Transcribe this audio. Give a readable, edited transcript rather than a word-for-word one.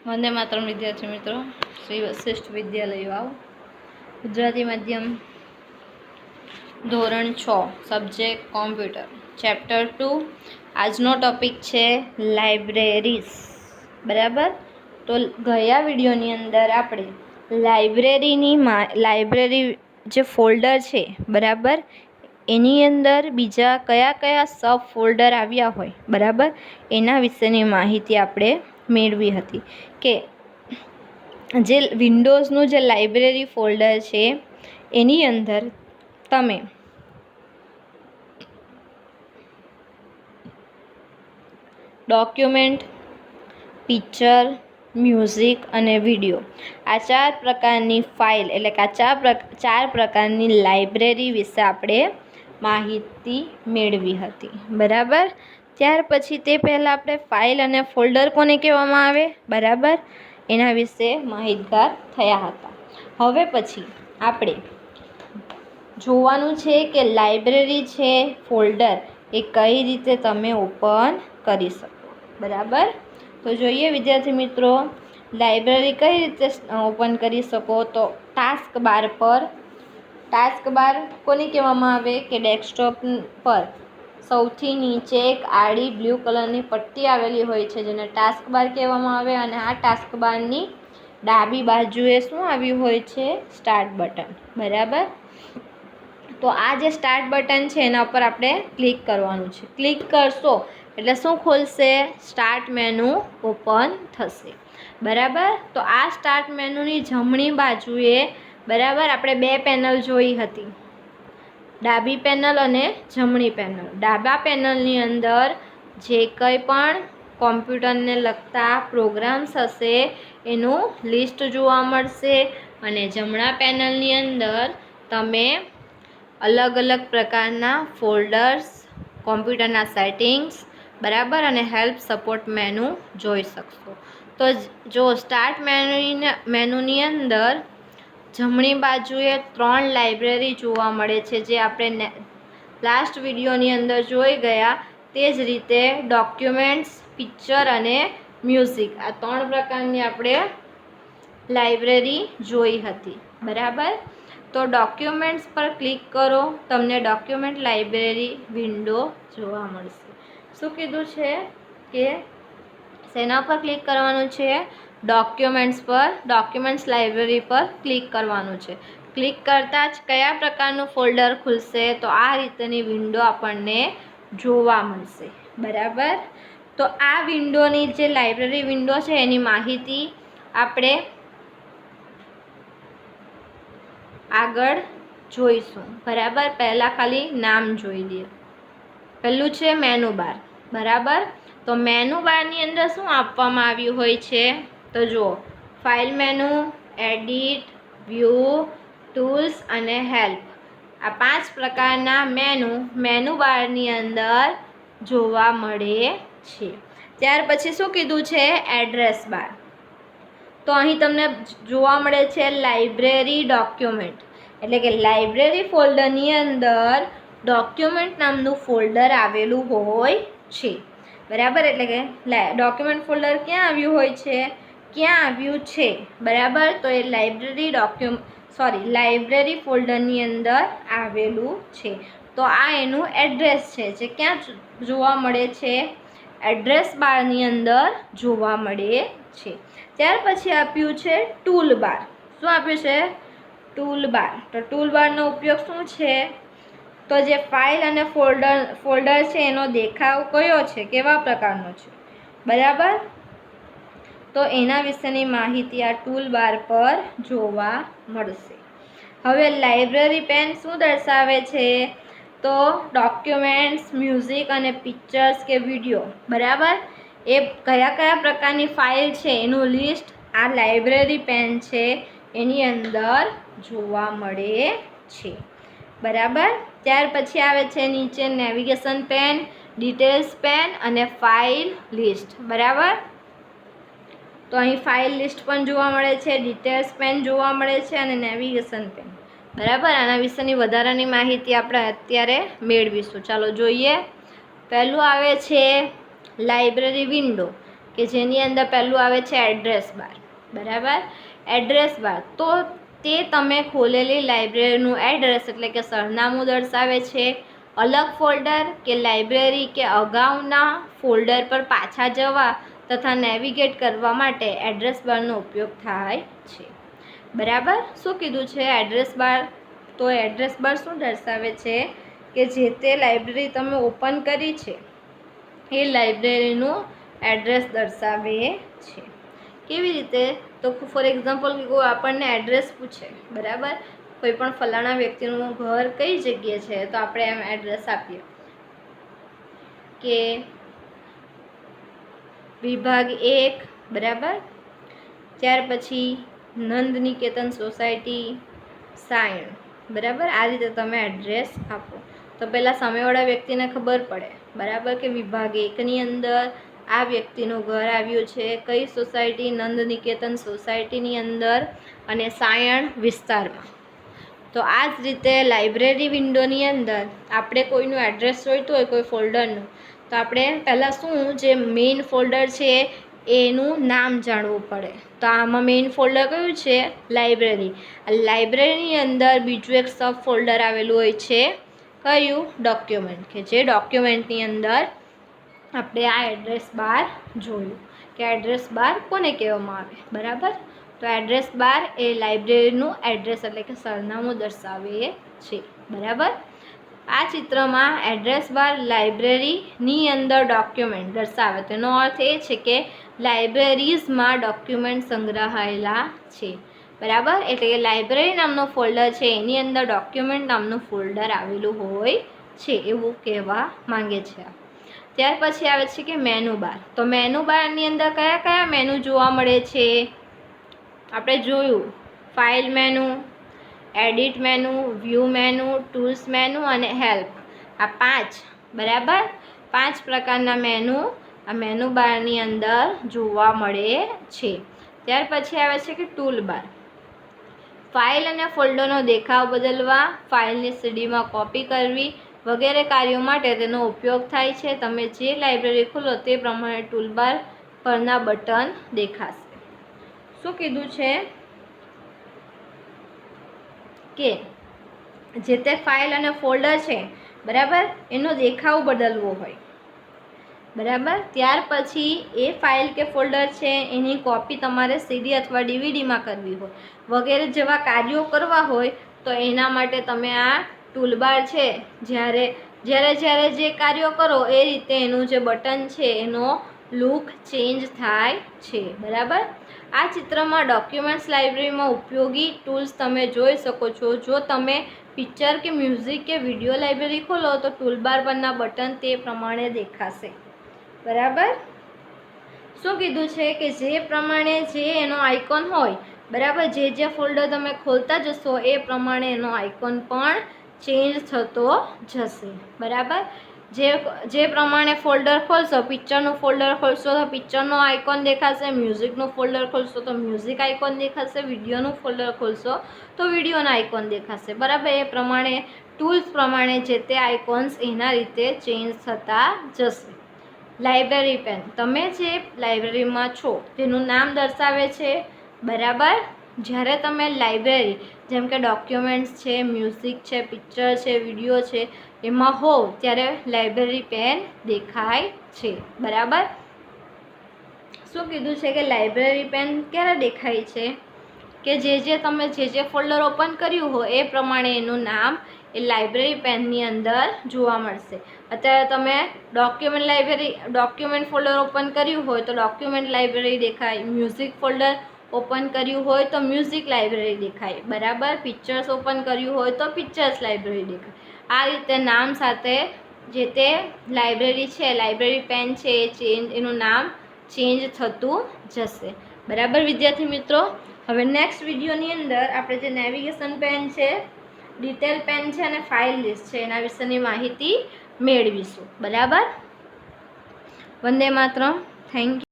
वंदे मातरम विद्यार्थी मित्रों, श्री वशिष्ठ विद्यालय वाव गुजराती माध्यम धोरण 6 सब्जेक्ट कॉम्प्यूटर चैप्टर 2 આજનો ટોપિક છે લાઇબ્રેરીઝ। બરાબર, તો ગયા વિડીયોની અંદર આપણે લાઇબ્રેરી જે ફોલ્ડર છે બરાબર, એની અંદર બીજા કયા કયા સબ ફોલ્ડર આવ્યા હોય બરાબર, એના વિશેની માહિતી આપણે મેળવી હતી કે જે વિન્ડોઝનું જે લાઇબ્રેરી ફોલ્ડર છે એની અંદર તમે ડોક્યુમેન્ટ, પિક્ચર, મ્યુઝિક અને વિડીયો આ 4 પ્રકારની ફાઇલ એટલે કે આ 4 પ્રકારની લાઇબ્રેરી વિશે આપણે માહિતી મેળવી હતી બરાબર। ત્યાર પછી તે પહેલાં આપણે ફાઇલ અને ફોલ્ડર કોને કહેવામાં આવે બરાબર, એના વિશે માહિતગાર થયા હતા। હવે પછી આપણે જોવાનું છે કે લાઇબ્રેરી છે ફોલ્ડર એ કઈ રીતે તમે ઓપન કરી શકો બરાબર। તો જોઈએ વિદ્યાર્થી મિત્રો, લાઇબ્રેરી કઈ રીતે ઓપન કરી શકો। તો ટાસ્ક બાર કોને કહેવામાં આવે કે ડેસ્કટોપ પર સૌથી નીચે એક આડી બ્લુ કલરની પટ્ટી આવેલી હોય છે જેને ટાસ્ક બાર કહેવામાં આવે, અને આ ટાસ્ક બારની ડાબી બાજુએ શું આવ્યું હોય છે, સ્ટાર્ટ બટન બરાબર। તો આ જે સ્ટાર્ટ બટન છે એના ઉપર આપણે ક્લિક કરવાનું છે। ક્લિક કરશો એટલે શું ખોલશે, સ્ટાર્ટ મેનુ ઓપન થશે બરાબર। તો આ સ્ટાર્ટ મેનુની જમણી બાજુએ બરાબર આપણે 2 પેનલ જોઈ હતી, ડાબી પેનલ અને જમણી પેનલ। ડાબા પેનલની અંદર જે કંઈ પણ કોમ્પ્યુટરને લગતા પ્રોગ્રામ્સ હશે એનું લિસ્ટ જોવા મળશે, અને જમણા પેનલની અંદર તમે અલગ અલગ પ્રકારના ફોલ્ડર્સ, કોમ્પ્યુટરના સેટિંગ્સ બરાબર અને હેલ્પ સપોર્ટ મેનુ જોઈ શકશો। તો જો સ્ટાર્ટ મેનુની અંદર જમણી બાજુએ 3 લાઇબ્રેરી જોવા મળે છે જે આપણે લાસ્ટ વિડીયોની અંદર જોઈ ગયા। તે જ રીતે ડોક્યુમેન્ટ્સ, પિક્ચર અને મ્યુઝિક આ 3 પ્રકારની આપણે લાઇબ્રેરી જોઈ હતી બરાબર। તો ડોક્યુમેન્ટ્સ પર ક્લિક કરો, તમને ડોક્યુમેન્ટ લાઇબ્રેરી વિન્ડો જોવા મળશે। શું કીધું છે કે શેના પર ક્લિક કરવાનું છે, ડોક્યુમેન્ટ્સ પર, ડોક્યુમેન્ટ્સ લાઇબ્રેરી પર ક્લિક કરવાનું છે। ક્લિક કરતાં જ કયા પ્રકારનું ફોલ્ડર ખુલશે, તો આ રીતની વિન્ડો આપણને જોવા મળશે બરાબર। તો આ વિન્ડોની જે લાઇબ્રેરી વિન્ડો છે એની માહિતી આપણે આગળ જોઈશું બરાબર। પહેલાં ખાલી નામ જોઈ લઈએ। પહેલું છે મેનુ બાર બરાબર। તો મેનુ બારની અંદર શું આપવામાં આવ્યું હોય છે, તો જુઓ file menu, edit, view, tools અને હેલ્પ આ 5 પ્રકારના મેનુ બારની અંદર જોવા મળે છે। ત્યાર પછી શું કીધું છે, એડ્રેસ બાર। તો અહીં તમને જોવા મળે છે લાઇબ્રેરી ડોક્યુમેન્ટ, એટલે કે લાઇબ્રેરી ફોલ્ડરની અંદર ડોક્યુમેન્ટ નામનું ફોલ્ડર આવેલું હોય છે બરાબર। એટલે કે ડોક્યુમેન્ટ ફોલ્ડર ક્યાં આવ્યું હોય છે, ક્યાં આવ્યું છે બરાબર। તો એ લાઇબ્રેરી ફોલ્ડરની અંદર આવેલું છે। તો આ એનું એડ્રેસ છે જે ક્યાં જોવા મળે છે, એડ્રેસ બારની અંદર જોવા મળે છે। ત્યાર પછી આપ્યું છે ટૂલ બાર। શું આપ્યું છે, ટૂલ બાર। તો ટૂલ બારનો ઉપયોગ શું છે, તો જે ફાઇલ અને ફોલ્ડર છે એનો દેખાવ કયો છે, કેવા પ્રકારનો છે બરાબર। તો એના વિશેની માહિતી આ ટૂલ બાર પર જોવા મળશે। હવે લાઇબ્રેરી પેન શું દર્શાવે છે, તો ડોક્યુમેન્ટ્સ, મ્યુઝિક અને પિક્ચર્સ કે વિડીયો બરાબર, એ કયા પ્રકારની ફાઇલ છે એનું લિસ્ટ આ લાઇબ્રેરી પેન છે એની અંદર જોવા મળે છે બરાબર। ત્યાર પછી આવે છે નીચે નેવિગેશન પેન, ડિટેલ્સ પેન અને ફાઇલ લિસ્ટ બરાબર। તો અહીં ફાઇલ લિસ્ટ પણ જોવા મળે છે, ડિટેલ્સ પેન જોવા મળે છે અને નેવિગેશન પેન બરાબર। આના વિશેની વધારાની માહિતી આપણે અત્યારે મેળવીશું। ચાલો જોઈએ। પહેલું આવે છે લાઇબ્રેરી વિન્ડો, કે જેની અંદર પહેલું આવે છે એડ્રેસ બાર. બરાબર, એડ્રેસ બાર તો તે તમે ખોલેલી લાઇબ્રેરીનું એડ્રેસ એટલે કે સરનામું દર્શાવે છે. અલગ ફોલ્ડર કે લાઇબ્રેરી કે અગાઉના ફોલ્ડર પર પાછા જવા તથા નેવિગેટ કરવા માટે એડ્રેસ બારનો ઉપયોગ થાય છે. બરાબર, શું કીધું છે એડ્રેસ બાર? તો એડ્રેસ બાર શું દર્શાવે છે કે જે તે લાઇબ્રેરી તમે ઓપન કરી છે એ લાઇબ્રેરીનું એડ્રેસ દર્શાવે છે. કેવી રીતે? તો ફોર એક્ઝામ્પલ કોઈ આપણને એડ્રેસ પૂછે, બરાબર, કોઈ પણ ફલાણા વ્યક્તિનું ઘર કઈ જગ્યાએ છે તો આપણે એમ એડ્રેસ આપીએ કે વિભાગ 1, બરાબર, ત્યાર પછી નંદ નિકેતન સોસાયટી, સાયણ. બરાબર, આ રીતે તમે એડ્રેસ આપો તો પહેલાં સામેવાળા વ્યક્તિને ખબર પડે, બરાબર, કે વિભાગ 1ની અંદર આ વ્યક્તિનું ઘર આવ્યું છે કઈ સોસાયટી, નંદ નિકેતન સોસાયટીની અંદર અને સાયણ વિસ્તારમાં. તો આ જ રીતે લાઇબ્રેરી વિન્ડોની અંદર આપણે કોઈનું એડ્રેસ જોઈતું હોય કોઈ ફોલ્ડરનું તો આપણે પહેલાં શું જે મેઇન ફોલ્ડર છે એનું નામ જાણવું પડે. તો આમાં મેઇન ફોલ્ડર કયું છે? લાઇબ્રેરી. લાઇબ્રેરીની અંદર બીજું એક સબ ફોલ્ડર આવેલું હોય છે કયું? ડોક્યુમેન્ટ, કે જે ડોક્યુમેન્ટની અંદર આપણે આ એડ્રેસ બાર જોયું કે એડ્રેસ બાર કોને કહેવામાં આવે. બરાબર, તો એડ્રેસ બાર એ લાઇબ્રેરીનું એડ્રેસ એટલે કે સરનામું દર્શાવે છે. બરાબર, આ ચિત્રમાં એડ્રેસ બાર લાઇબ્રેરીની અંદર ડોક્યુમેન્ટ દર્શાવે. તેનો અર્થ એ છે કે લાઇબ્રેરીઝમાં ડોક્યુમેન્ટ સંગ્રહાયેલા છે. બરાબર, એટલે કે લાઇબ્રેરી નામનો ફોલ્ડર છે એની અંદર ડોક્યુમેન્ટ નામનું ફોલ્ડર આવેલું હોય છે એવું કહેવા માંગે છે. ત્યાર પછી આવે છે કે મેનુ બાર. તો મેનુ બારની અંદર કયા કયા મેનુ જોવા મળે છે? આપણે જોયું file menu, edit menu, view menu, tools menu અને હેલ્પ. આ 5, બરાબર, 5 પ્રકારના મેનુ આ મેનુ બારની અંદર જોવા મળે છે. ત્યાર પછી આવે છે કે ટૂલ બાર. ફાઇલ અને ફોલ્ડરનો દેખાવ બદલવા, ફાઇલની સીડીમાં કોપી કરવી વગેરે કાર્યો માટે તેનો ઉપયોગ થાય છે. તમે જે લાઇબ્રેરી ખોલો તે પ્રમાણે ટૂલબાર પરના બટન દેખાશે. શું કીધું છે કે જે તે ફાઇલ અને ફોલ્ડર છે, બરાબર, એનો દેખાવ બદલવો હોય, બરાબર, ત્યાર પછી એ ફાઇલ કે ફોલ્ડર છે એની કોપી તમારે સીડી અથવા ડીવીડીમાં કરવી હોય વગેરે જેવા કાર્યો કરવા હોય તો એના માટે તમે આ ટૂલબાર છે જ્યારે જે કાર્યો કરો એ રીતે એનું જે બટન છે એનો લુક ચેન્જ થાય છે. બરાબર, આ ચિત્રમાં ડોક્યુમેન્ટ્સ લાઇબ્રેરીમાં ઉપયોગી ટૂલ્સ તમે જોઈ શકો છો. જો તમે પિક્ચર કે મ્યુઝિક કે વિડીયો લાઇબ્રેરી ખોલો તો ટૂલબાર પરના બટન તે પ્રમાણે દેખાશે. બરાબર, શું કીધું છે કે જે પ્રમાણે જે એનો આઇકોન હોય, બરાબર, જે ફોલ્ડર તમે ખોલતા જશો એ પ્રમાણે એનો આઇકોન પણ ચેન્જ થતો જશે. બરાબર, જે પ્રમાણે ફોલ્ડર ખોલશો, પિક્ચરનું ફોલ્ડર ખોલશો તો પિક્ચરનો આઇકોન દેખાશે, મ્યુઝિકનું ફોલ્ડર ખોલશો તો મ્યુઝિક આઇકોન દેખાશે, વિડીયોનું ફોલ્ડર ખોલશો તો વિડીયોનો આઇકોન દેખાશે. બરાબર, એ પ્રમાણે ટૂલ્સ પ્રમાણે જે તે આઇકોન્સ એના રીતે ચેન્જ થતા જશે. લાઇબ્રેરી પેન, તમે જે લાઇબ્રેરીમાં છો તેનું નામ દર્શાવે છે. બરાબર, જ્યારે તમે લાઇબ્રેરી જેમ કે ડોક્યુમેન્ટ્સ છે, મ્યુઝિક છે, પિક્ચર છે, વિડીયો છે એમાં હોવ ત્યારે લાઇબ્રેરી પેન દેખાય છે. બરાબર, શું કીધું છે કે લાઇબ્રેરી પેન ક્યારે દેખાય છે? કે તમે જે ફોલ્ડર ઓપન કર્યું હોય એ પ્રમાણે એનું નામ એ લાઇબ્રેરી પેનની અંદર જોવા મળશે. અત્યારે તમે ડોક્યુમેન્ટ ફોલ્ડર ઓપન કર્યું હોય તો ડોક્યુમેન્ટ લાઇબ્રેરી દેખાય, મ્યુઝિક ફોલ્ડર ઓપન કર્યું હોય તો મ્યુઝિક લાઇબ્રેરી દેખાય. બરાબર, પિક્ચર્સ ઓપન કર્યું હોય તો પિક્ચર્સ લાઇબ્રેરી દેખાય. આ રીતે નામ સાથે જે તે લાઇબ્રેરી છે, લાઇબ્રેરી પેન છે એનું નામ ચેન્જ થતું જશે. બરાબર વિદ્યાર્થી મિત્રો, હવે નેક્સ્ટ વિડીયોની અંદર આપણે જે નેવિગેશન પેન છે, ડિટેલ પેન છે અને ફાઇલ લિસ્ટ છે એના વિશેની માહિતી મેળવીશું. બરાબર, વંદે માતરમ. Thank you.